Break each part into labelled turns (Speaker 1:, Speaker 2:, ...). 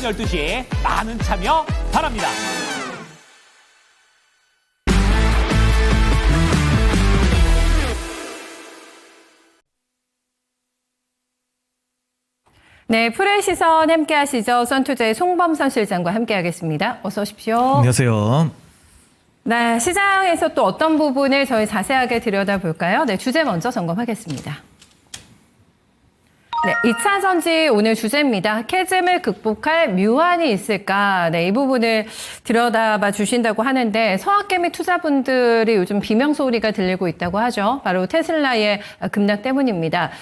Speaker 1: 12시 많은 참여 바랍니다.
Speaker 2: 네, 풀의 시선 함께 하시죠. 선투자의 송범선 실장과 함께 하겠습니다. 어서 오십시오.
Speaker 3: 안녕하세요.
Speaker 2: 네, 시장에서 또 어떤 부분을 저희 자세하게 들여다볼까요? 네, 주제 먼저 점검하겠습니다. 네, 2차 전지 오늘 주제입니다. 캐즘을 극복할 묘안이 있을까? 네, 이 부분을 들여다봐 주신다고 하는데 서학개미 투자분들이 요즘 비명 소리가 들리고 있다고 하죠. 바로 테슬라의 급락 때문입니다.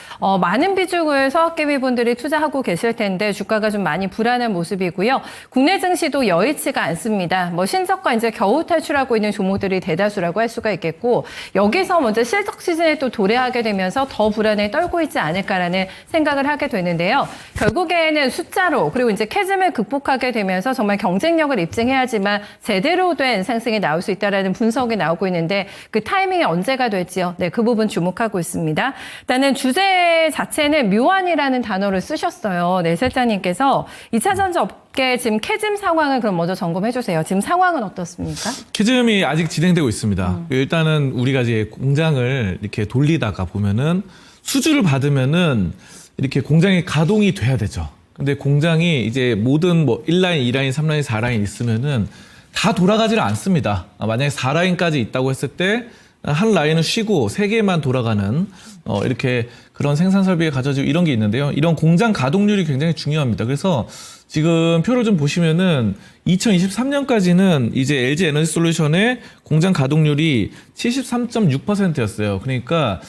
Speaker 2: 많은 비중을 서학개미 분들이 투자하고 계실 텐데 주가가 좀 많이 불안한 모습이고요. 국내 증시도 여의치가 않습니다. 신저가 이제 겨우 탈출하고 있는 종목들이 대다수라고 할 수가 있겠고 여기서 먼저 실적 시즌에 또 도래하게 되면서 더 불안에 떨고 있지 않을까라는 생각을 하게 되는데요. 결국에는 숫자로 그리고 이제 캐즘을 극복하게 되면서 정말 경쟁력을 입증해야지만 제대로 된 상승이 나올 수 있다라는 분석이 나오고 있는데 그 타이밍이 언제가 될지요. 네, 그 부분 주목하고 있습니다. 일단은 주제 자체는 묘안이라는 단어를 쓰셨어요. 네, 실장님께서 2차 전지 업계 지금 캐즘 상황을 그럼 먼저 점검해 주세요. 지금 상황은 어떻습니까?
Speaker 3: 캐즘이 아직 진행되고 있습니다. 일단은 우리가 이제 공장을 이렇게 돌리다가 보면은 수주를 받으면은 이렇게 공장이 가동이 돼야 되죠. 근데 공장이 이제 모든 1라인, 2라인, 3라인, 4라인 있으면은 다 돌아가지를 않습니다. 만약에 4라인까지 있다고 했을 때 한 라인은 쉬고 3개만 돌아가는 이렇게 그런 생산 설비가 갖춰지고 이런 게 있는데요. 이런 공장 가동률이 굉장히 중요합니다. 그래서 지금 표를 좀 보시면은 2023년까지는 이제 LG 에너지 솔루션의 공장 가동률이 73.6%였어요. 그러니까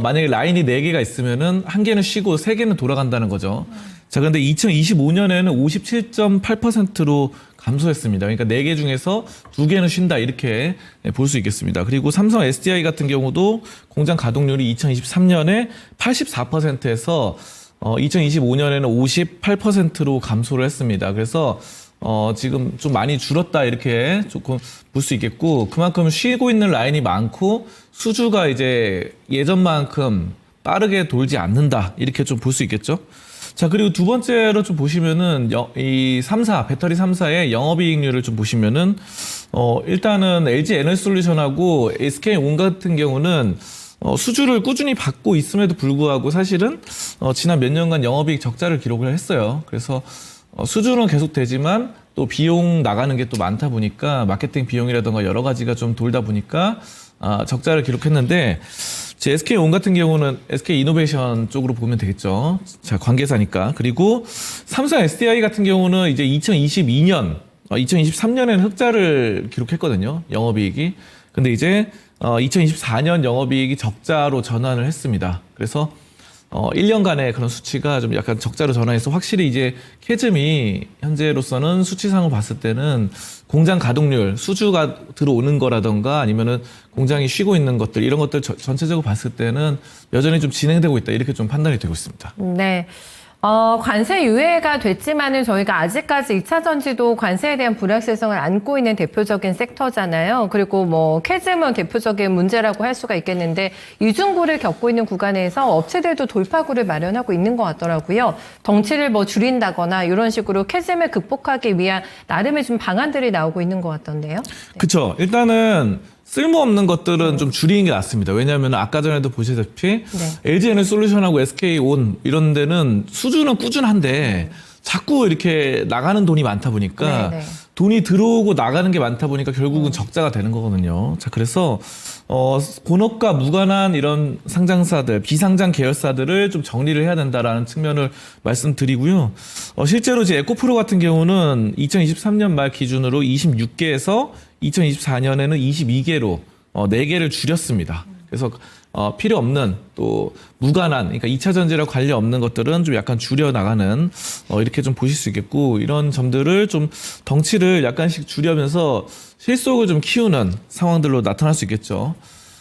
Speaker 3: 만약에 라인이 4개가 있으면은 1개는 쉬고 3개는 돌아간다는 거죠. 자, 그런데 2025년에는 57.8%로 감소했습니다. 그러니까 4개 중에서 2개는 쉰다 이렇게 볼 수 있겠습니다. 그리고 삼성 SDI 같은 경우도 공장 가동률이 2023년에 84%에서 2025년에는 58%로 감소를 했습니다. 그래서 지금 좀 많이 줄었다 이렇게 조금 볼 수 있겠고 그만큼 쉬고 있는 라인이 많고 수주가 이제 예전만큼 빠르게 돌지 않는다 이렇게 좀 볼 수 있겠죠. 자, 그리고 두 번째로 좀 보시면은 이 3사 배터리 3사의 영업이익률을 좀 보시면은 일단은 LG 에너지 솔루션하고 SK온 같은 경우는 수주를 꾸준히 받고 있음에도 불구하고 사실은 지난 몇 년간 영업이익 적자를 기록을 했어요. 그래서 수주는 계속 되지만 또 비용 나가는 게 또 많다 보니까 마케팅 비용이라든가 여러 가지가 좀 돌다 보니까 적자를 기록했는데 제 SK온 같은 경우는 SK이노베이션 쪽으로 보면 되겠죠. 자, 관계사니까. 그리고 삼성 SDI 같은 경우는 이제 2023년에는 흑자를 기록했거든요. 영업이익이. 근데 이제 2024년 영업이익이 적자로 전환을 했습니다. 그래서 1년간의 그런 수치가 좀 약간 적자로 전환해서 확실히 이제 캐즘이 현재로서는 수치상을 봤을 때는 공장 가동률, 수주가 들어오는 거라던가 아니면은 공장이 쉬고 있는 것들 이런 것들 전체적으로 봤을 때는 여전히 좀 진행되고 있다 이렇게 좀 판단이 되고 있습니다.
Speaker 2: 네. 관세 유예가 됐지만은 저희가 아직까지 2차 전지도 관세에 대한 불확실성을 안고 있는 대표적인 섹터잖아요. 그리고 캐즘은 대표적인 문제라고 할 수가 있겠는데 이중구를 겪고 있는 구간에서 업체들도 돌파구를 마련하고 있는 것 같더라고요. 덩치를 줄인다거나 이런 식으로 캐즘을 극복하기 위한 나름의 좀 방안들이 나오고 있는 것 같던데요. 네.
Speaker 3: 그렇죠. 일단은 쓸모없는 것들은 좀 줄이는 게 낫습니다. 왜냐하면 아까 전에도 보시다시피 LG 에너지 솔루션하고 SK온 이런 데는 수주는 꾸준한데 자꾸 이렇게 나가는 돈이 많다 보니까 돈이 들어오고 나가는 게 많다 보니까 결국은 적자가 되는 거거든요. 자, 그래서 본업과 무관한 이런 상장사들, 비상장 계열사들을 좀 정리를 해야 된다라는 측면을 말씀드리고요. 실제로 이제 에코프로 같은 경우는 2023년 말 기준으로 26개에서 2024년에는 22개로 4개를 줄였습니다. 그래서 필요 없는 또 무관한 그러니까 2차 전지랑 관련 없는 것들은 좀 약간 줄여 나가는 이렇게 좀 보실 수 있겠고 이런 점들을 좀 덩치를 약간씩 줄여면서 실속을 좀 키우는 상황들로 나타날 수 있겠죠.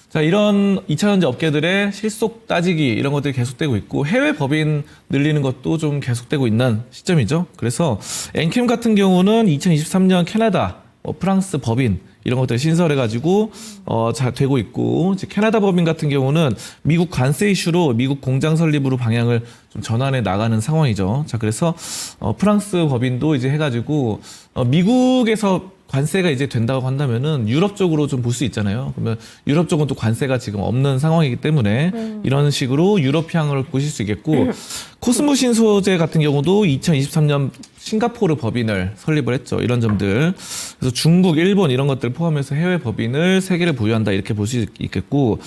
Speaker 3: 자, 이런 2차 전지 업계들의 실속 따지기 이런 것들이 계속되고 있고 해외 법인 늘리는 것도 좀 계속되고 있는 시점이죠. 그래서 엔캠 같은 경우는 2023년 캐나다 프랑스 법인 이런 것들 신설해가지고 잘 되고 있고, 이제 캐나다 법인 같은 경우는 미국 관세 이슈로 미국 공장 설립으로 방향을 좀 전환해 나가는 상황이죠. 자, 그래서 프랑스 법인도 이제 해가지고 미국에서 관세가 이제 된다고 한다면은 유럽 쪽으로 좀 볼 수 있잖아요. 그러면 유럽 쪽은 또 관세가 지금 없는 상황이기 때문에 이런 식으로 유럽향을 보실 수 있겠고, 코스모 신소재 같은 경우도 2023년 싱가포르 법인을 설립을 했죠. 이런 점들. 그래서 중국, 일본 이런 것들 포함해서 해외 법인을 3개를 보유한다 이렇게 볼 수 있겠고,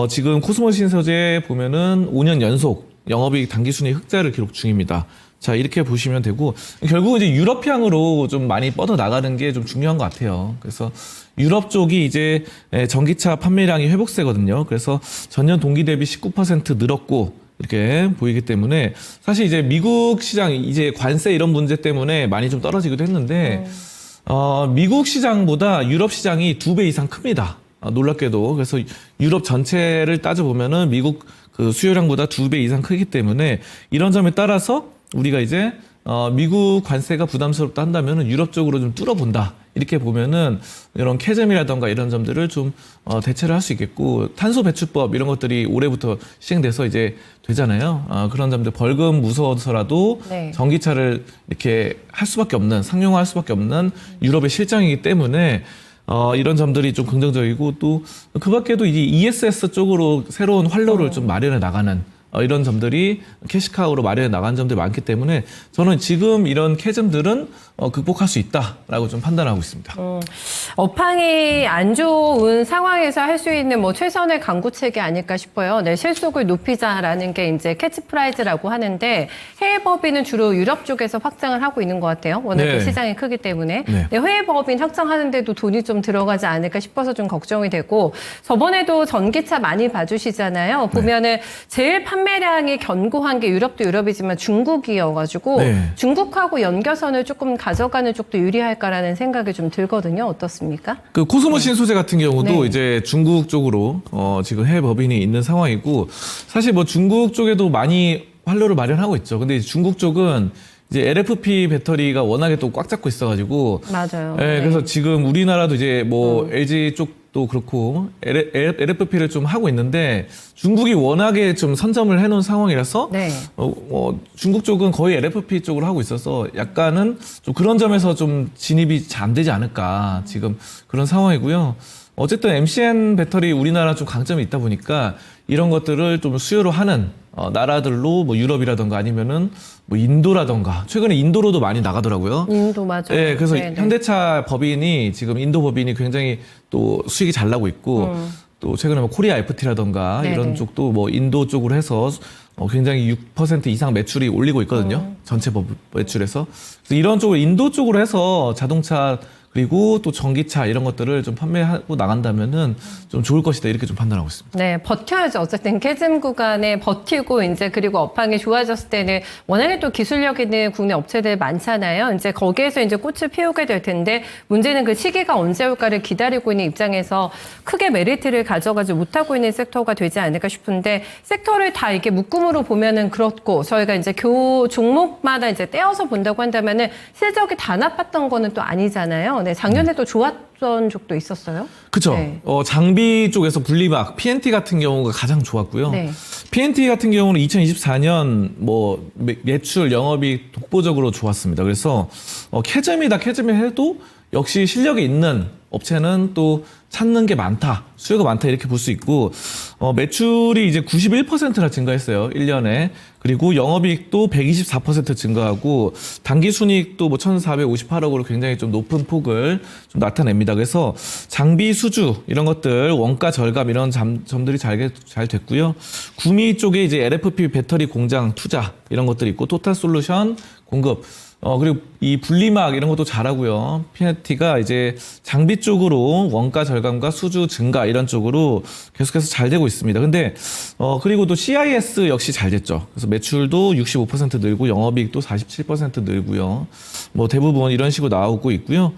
Speaker 3: 지금 코스모 신소재 보면은 5년 연속 영업이익 당기순이익 흑자를 기록 중입니다. 자, 이렇게 보시면 되고, 결국은 이제 유럽향으로 좀 많이 뻗어 나가는 게 좀 중요한 것 같아요. 그래서 유럽 쪽이 이제 전기차 판매량이 회복세거든요. 그래서 전년 동기 대비 19% 늘었고, 이렇게 보이기 때문에 사실 이제 미국 시장 이제 관세 이런 문제 때문에 많이 좀 떨어지기도 했는데, 미국 시장보다 유럽 시장이 2배 이상 큽니다. 놀랍게도. 그래서 유럽 전체를 따져보면은 미국 그 수요량보다 2배 이상 크기 때문에 이런 점에 따라서 우리가 이제 미국 관세가 부담스럽다 한다면은 유럽 쪽으로 좀 뚫어본다 이렇게 보면은 이런 캐즘이라던가 이런 점들을 좀 대체를 할 수 있겠고, 탄소 배출법 이런 것들이 올해부터 시행돼서 이제 되잖아요. 그런 점들 벌금 무서워서라도
Speaker 2: 네.
Speaker 3: 전기차를 이렇게 할 수밖에 없는, 상용화할 수밖에 없는 유럽의 실정이기 때문에 이런 점들이 좀 긍정적이고, 또 그 밖에도 이제 ESS 쪽으로 새로운 활로를 좀 마련해 나가는 이런 점들이 캐시카우로 마련해 나가는 점들이 많기 때문에 저는 지금 이런 캐즘들은 극복할 수 있다라고 좀 판단하고 있습니다.
Speaker 2: 업황이 안 좋은 상황에서 할 수 있는 뭐 최선의 강구책이 아닐까 싶어요. 네, 실속을 높이자라는 게 이제 캐치프라이즈라고 하는데, 해외 법인은 주로 유럽 쪽에서 확장을 하고 있는 것 같아요. 워낙
Speaker 3: 네.
Speaker 2: 시장이 크기 때문에.
Speaker 3: 네.
Speaker 2: 네, 해외 법인 확장하는데도 돈이 좀 들어가지 않을까 싶어서 좀 걱정이 되고, 저번에도 전기차 많이 봐주시잖아요. 보면은 제일 판매량이 견고한 게 유럽도 유럽이지만 중국이어가지고
Speaker 3: 네.
Speaker 2: 중국하고 연결선을 조금 가져가는 쪽도 유리할까라는 생각이 좀 들거든요. 어떻습니까?
Speaker 3: 그 코스모 신소재 같은 경우도
Speaker 2: 네.
Speaker 3: 이제 중국 쪽으로 지금 해외 법인이 있는 상황이고, 사실 뭐 중국 쪽에도 많이 활로를 마련하고 있죠. 근데 이제 중국 쪽은 이제 LFP 배터리가 워낙에 또 꽉 잡고 있어가지고,
Speaker 2: 맞아요.
Speaker 3: 네,
Speaker 2: 네.
Speaker 3: 그래서 지금 우리나라도 이제 뭐 LG 쪽도 그렇고 LFP를 좀 하고 있는데, 중국이 워낙에 좀 선점을 해놓은 상황이라서
Speaker 2: 네.
Speaker 3: 중국 쪽은 거의 LFP 쪽으로 하고 있어서 약간은 좀 그런 점에서 좀 진입이 잘 안 되지 않을까 지금 그런 상황이고요. 어쨌든 MCN 배터리 우리나라 좀 강점이 있다 보니까 이런 것들을 좀 수요로 하는 나라들로 뭐 유럽이라던가 아니면은 뭐 인도라던가, 최근에 인도로도 많이 나가더라고요.
Speaker 2: 인도 맞아요.
Speaker 3: 네, 그래서
Speaker 2: 네네.
Speaker 3: 현대차 법인이 지금 인도 법인이 굉장히 또 수익이 잘 나고 있고, 또 최근에 뭐 코리아 FT라던가
Speaker 2: 네네.
Speaker 3: 이런 쪽도 뭐 인도 쪽으로 해서 굉장히 6% 이상 매출이 올리고 있거든요. 전체 매출에서. 그래서 이런 쪽으로 인도 쪽으로 해서 자동차 그리고 또 전기차 이런 것들을 좀 판매하고 나간다면은 좀 좋을 것이다 이렇게 좀 판단하고 있습니다.
Speaker 2: 네, 버텨야죠. 어쨌든 캐즘 구간에 버티고 이제 그리고 업황이 좋아졌을 때는 워낙에 또 기술력 있는 국내 업체들 많잖아요. 이제 거기에서 이제 꽃을 피우게 될 텐데, 문제는 그 시기가 언제 올까를 기다리고 있는 입장에서 크게 메리트를 가져가지 못하고 있는 섹터가 되지 않을까 싶은데, 섹터를 다 이렇게 묶음으로 보면은 그렇고, 저희가 이제 종목마다 이제 떼어서 본다고 한다면은 실적이 다 나빴던 거는 또 아니잖아요. 네, 작년에도 좋았던 적도 있었어요.
Speaker 3: 그렇죠.
Speaker 2: 네.
Speaker 3: 장비 쪽에서 분리막 PNT 같은 경우가 가장 좋았고요.
Speaker 2: 네.
Speaker 3: PNT 같은 경우는 2024년 뭐 매출 영업이 독보적으로 좋았습니다. 그래서 캐즘이다 캐즘이 해도 역시 실력이 있는 업체는 또 찾는 게 많다, 수요가 많다 이렇게 볼 수 있고, 매출이 이제 91%나 증가했어요, 1년에. 그리고 영업이익도 124% 증가하고 당기순이익도 뭐 1,458억으로 굉장히 좀 높은 폭을 좀 나타냅니다. 그래서 장비 수주 이런 것들 원가 절감 이런 점들이 잘 됐고요. 구미 쪽에 이제 LFP 배터리 공장 투자 이런 것들이 있고, 토탈솔루션 공급, 그리고 이 분리막 이런 것도 잘하고요. PNT가 이제 장비 쪽으로 원가 절감과 수주 증가 이런 쪽으로 계속해서 잘 되고 있습니다. 근데 그리고 또 CIS 역시 잘 됐죠. 그래서 매출도 65% 늘고 영업이익도 47% 늘고요. 뭐 대부분 이런 식으로 나오고 있고요.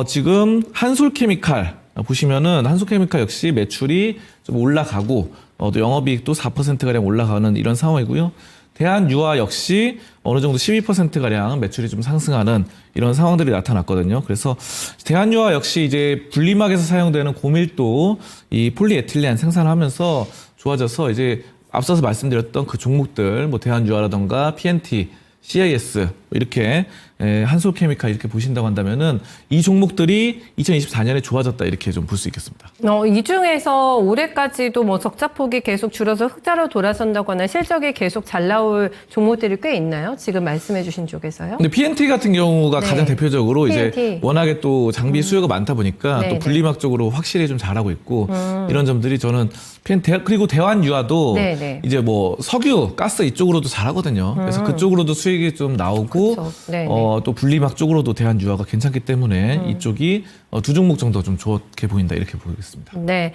Speaker 3: 지금 한솔케미칼 보시면은 한솔케미칼 역시 매출이 좀 올라가고 또 영업이익도 4%가량 올라가는 이런 상황이고요. 대한유화 역시 어느 정도 12%가량 매출이 좀 상승하는 이런 상황들이 나타났거든요. 그래서 대한유화 역시 이제 분리막에서 사용되는 고밀도 이 폴리에틸렌 생산하면서 좋아져서 이제 앞서서 말씀드렸던 그 종목들, 뭐 대한유화라던가 PNT, CIS 이렇게 한솔케미칼 이렇게 보신다고 한다면은 이 종목들이 2024년에 좋아졌다 이렇게 좀 볼 수 있겠습니다.
Speaker 2: 이 중에서 올해까지도 뭐 적자폭이 계속 줄어서 흑자로 돌아선다거나 실적이 계속 잘 나올 종목들이 꽤 있나요? 지금 말씀해주신 쪽에서요?
Speaker 3: 근데 PNT 같은 경우가
Speaker 2: 네.
Speaker 3: 가장 대표적으로
Speaker 2: PNT.
Speaker 3: 이제 워낙에 또 장비 수요가 많다 보니까
Speaker 2: 네,
Speaker 3: 또
Speaker 2: 네.
Speaker 3: 분리막 쪽으로 확실히 좀 잘하고 있고 이런 점들이 저는 PNT 그리고 대한유화도
Speaker 2: 네, 네.
Speaker 3: 이제 뭐 석유, 가스 이쪽으로도 잘하거든요. 그래서 그쪽으로도 수익이 좀 나오고
Speaker 2: 그쵸. 네, 네.
Speaker 3: 또 분리막 쪽으로도 대한유화가 괜찮기 때문에 이쪽이 두 종목 정도 좀 좋게 보인다 이렇게 보겠습니다.
Speaker 2: 네.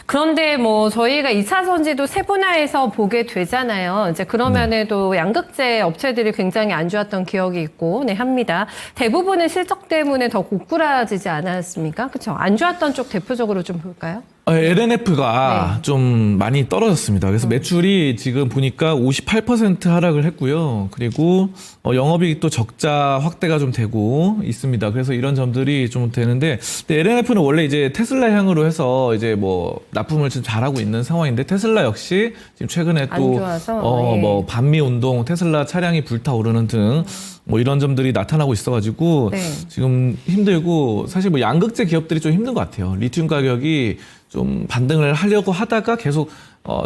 Speaker 2: 그런데 뭐 저희가 2차 전지도 세분화해서 보게 되잖아요. 이제 그러면에도 양극재 업체들이 굉장히 안 좋았던 기억이 있고, 네, 합니다. 대부분은 실적 때문에 더 고꾸라지지 않았습니까? 그렇죠? 안 좋았던 쪽 대표적으로 좀 볼까요?
Speaker 3: LNF가
Speaker 2: 네.
Speaker 3: 좀 많이 떨어졌습니다. 그래서 매출이 지금 보니까 58% 하락을 했고요. 그리고 영업이익 또 적자 확대가 좀 되고 있습니다. 그래서 이런 점들이 좀 되는데, 근데 LNF는 원래 이제 테슬라 향으로 해서 이제 뭐 납품을 지금 잘하고 있는 상황인데, 테슬라 역시 지금 최근에
Speaker 2: 안
Speaker 3: 또
Speaker 2: 좋아서,
Speaker 3: 뭐 반미 운동, 테슬라 차량이 불타오르는 등 뭐 이런 점들이 나타나고 있어가지고
Speaker 2: 네.
Speaker 3: 지금 힘들고, 사실 뭐 양극재 기업들이 좀 힘든 것 같아요. 리튬 가격이 좀 반등을 하려고 하다가 계속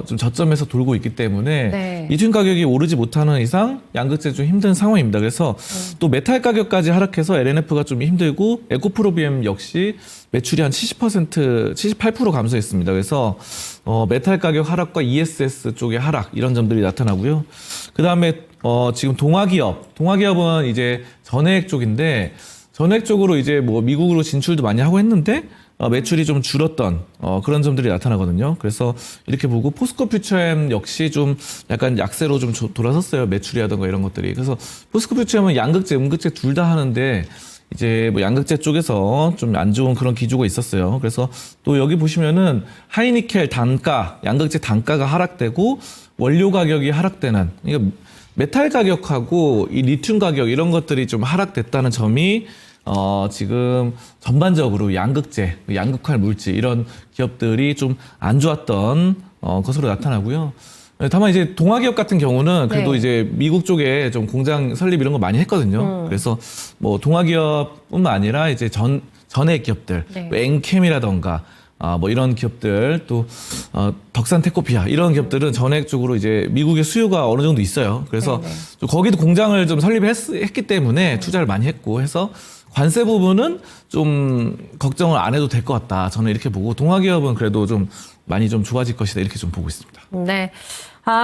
Speaker 3: 좀 저점에서 돌고 있기 때문에
Speaker 2: 네.
Speaker 3: 리튬 가격이 오르지 못하는 이상 양극재 좀 힘든 상황입니다. 그래서 또 메탈 가격까지 하락해서 LNF가 좀 힘들고, 에코프로비엠 역시 매출이 한 70%, 78% 감소했습니다. 그래서 메탈 가격 하락과 ESS 쪽의 하락 이런 점들이 나타나고요. 그 다음에 지금 동화기업은 이제 전해액 쪽인데, 전해액 쪽으로 이제 뭐 미국으로 진출도 많이 하고 했는데 매출이 좀 줄었던 그런 점들이 나타나거든요. 그래서 이렇게 보고 포스코 퓨처엠 역시 좀 약간 약세로 좀 돌아섰어요. 매출이라든가 이런 것들이. 그래서 포스코 퓨처엠은 양극재, 음극재 둘 다 하는데 이제 뭐 양극재 쪽에서 좀 안 좋은 그런 기조가 있었어요. 그래서 또 여기 보시면은 하이니켈 단가, 양극재 단가가 하락되고 원료 가격이 하락되는, 그러니까 메탈 가격하고 이 리튬 가격 이런 것들이 좀 하락됐다는 점이 지금 전반적으로 양극재, 양극화 물질 이런 기업들이 좀 안 좋았던 것으로 나타나고요. 다만 이제 동화기업 같은 경우는 그래도
Speaker 2: 네.
Speaker 3: 이제 미국 쪽에 좀 공장 설립 이런 거 많이 했거든요. 그래서 뭐 동화기업뿐만 아니라 이제 전액 기업들,
Speaker 2: 네.
Speaker 3: 뭐 엔캠이라던가 뭐 이런 기업들, 또 덕산 테코피아 이런 기업들은 전액 쪽으로 이제 미국의 수요가 어느 정도 있어요. 그래서
Speaker 2: 네네.
Speaker 3: 좀 거기도 공장을 좀 설립했기 때문에 투자를 많이 했고 해서 관세 부분은 좀 걱정을 안 해도 될 것 같다. 저는 이렇게 보고, 동화기업은 그래도 좀 많이 좀 좋아질 것이다 이렇게 좀 보고 있습니다.
Speaker 2: 네.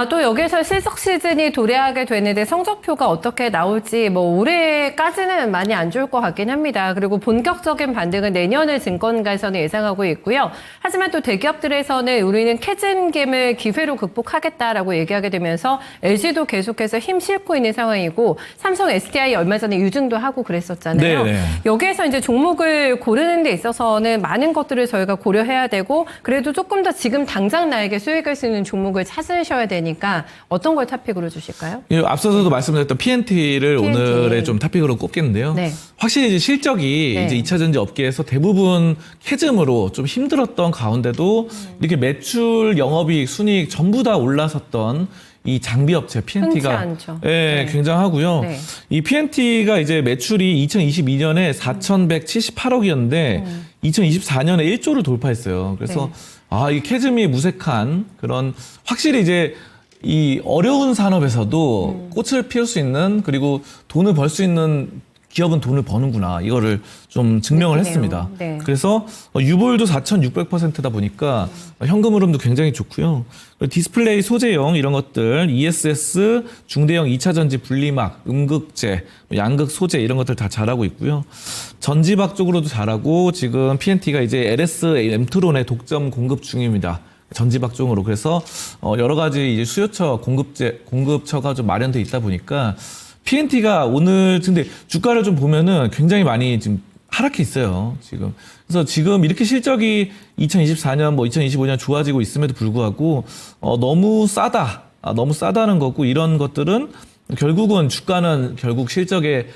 Speaker 2: 또 여기서 실적 시즌이 도래하게 되는데 성적표가 어떻게 나올지 뭐 올해까지는 많이 안 좋을 것 같긴 합니다. 그리고 본격적인 반등은 내년을 증권가에서는 예상하고 있고요. 하지만 또 대기업들에서는 우리는 캐즘김을 기회로 극복하겠다라고 얘기하게 되면서 LG도 계속해서 힘 실고 있는 상황이고, 삼성, SDI 얼마 전에 유증도 하고 그랬었잖아요.
Speaker 3: 네네.
Speaker 2: 여기에서 이제 종목을 고르는 데 있어서는 많은 것들을 저희가 고려해야 되고, 그래도 조금 더 지금 당장 나에게 수익을 쓰는 종목을 찾으셔야 되니까 어떤 걸 토픽으로 주실까요?
Speaker 3: 예, 앞서서도 말씀드렸던 PNT를
Speaker 2: PNT.
Speaker 3: 오늘의 좀 토픽으로 꼽겠는데요.
Speaker 2: 네.
Speaker 3: 확실히 이제 실적이
Speaker 2: 네.
Speaker 3: 이제 2차 전지 업계에서 대부분 캐즘으로 좀 힘들었던 가운데도 이렇게 매출, 영업이익, 순이익 전부 다 올라섰던 이 장비 업체 PNT가
Speaker 2: 흔치 않죠.
Speaker 3: 예,
Speaker 2: 네.
Speaker 3: 굉장하고요.
Speaker 2: 네.
Speaker 3: 이 PNT가 이제 매출이 2022년에 4,178억이었는데 2024년에 1조를 돌파했어요. 그래서
Speaker 2: 네.
Speaker 3: 이 캐즘이 무색한 그런, 확실히 이제 이 어려운 산업에서도 꽃을 피울 수 있는, 그리고 돈을 벌 수 있는 기업은 돈을 버는구나, 이거를 좀 증명을
Speaker 2: 느끼네요.
Speaker 3: 했습니다.
Speaker 2: 네.
Speaker 3: 그래서 유볼도 4,600%다 보니까 현금 흐름도 굉장히 좋고요. 그리고 디스플레이 소재형 이런 것들, ESS, 중대형 2차 전지 분리막, 음극재, 양극 소재 이런 것들 다 잘하고 있고요. 전지박 쪽으로도 잘하고, 지금 PNT가 이제 LS 엠트론의 독점 공급 중입니다. 전지박 쪽으로. 그래서 여러 가지 이제 수요처, 공급처가 좀 마련돼 있다 보니까 PNT가 오늘 근데 주가를 좀 보면은 굉장히 많이 지금 하락해 있어요, 지금. 그래서 지금 이렇게 실적이 2024년, 뭐 2025년 좋아지고 있음에도 불구하고 너무 싸다. 너무 싸다는 거고 이런 것들은 결국은 주가는 결국 실적에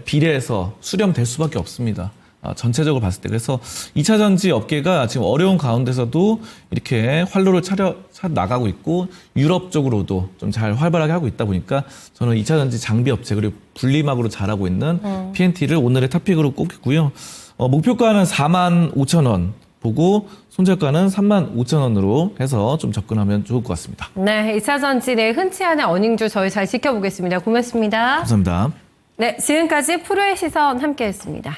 Speaker 3: 비례해서 수렴될 수밖에 없습니다. 전체적으로 봤을 때. 그래서 2차 전지 업계가 지금 어려운 가운데서도 이렇게 활로를 차려 나가고 있고 유럽 쪽으로도 좀 잘 활발하게 하고 있다 보니까 저는 2차 전지 장비 업체 그리고 분리막으로 잘하고 있는 PNT를 오늘의 탑픽으로 꼽겠고요. 목표가는 45,000원 보고 손절가는 35,000원으로 해서 좀 접근하면 좋을 것 같습니다.
Speaker 2: 네, 2차 전지 내 흔치 않은 어닝주 저희 잘 지켜보겠습니다. 고맙습니다.
Speaker 3: 감사합니다.
Speaker 2: 네, 지금까지 프로의 시선 함께했습니다.